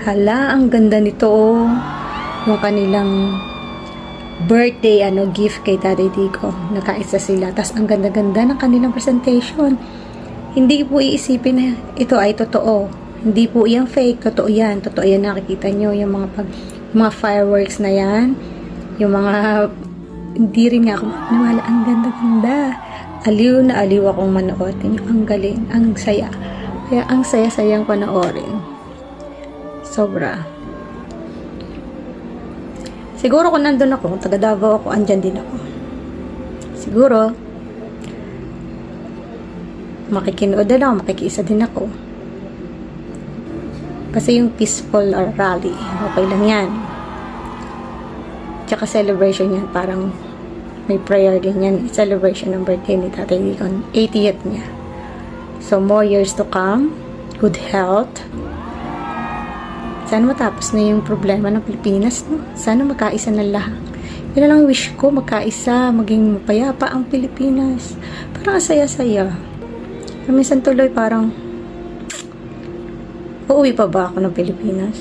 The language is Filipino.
Hala, ang ganda nito oh. Yung kanilang birthday gift kay Tatay Tico. Nakaisa sila. Tapos ang ganda-ganda ng kanilang presentation. Hindi po iisipin na ito ay totoo. Hindi po yan fake. Totoo yan. Totoo yan, nakikita nyo. Yung mga fireworks na yan. Yung mga hindi rin nga ako maniwala. Ang ganda-ganda. Aliw na aliw akong manoodin. Ang galing. Ang saya. Kaya ang saya-sayang panoorin. Sobra. Siguro kung nandun ako, kung taga Davao ako, andyan din ako. Siguro, makikinood din ako, makikiisa din ako. Kasi yung peaceful or rally, okay lang yan. Tsaka celebration yan, parang may prayer din yan. Celebration ng birthday ni Tatay Dicon, 80th niya. So, more years to come, good health. Sana matapos na yung problema ng Pilipinas, no? Sana magkaisa na lahat. Yun na lang wish ko, magkaisa, maging mapayapa ang Pilipinas. Parang saya-saya. Minsan tuloy parang, uuwi pa ba ako ng Pilipinas?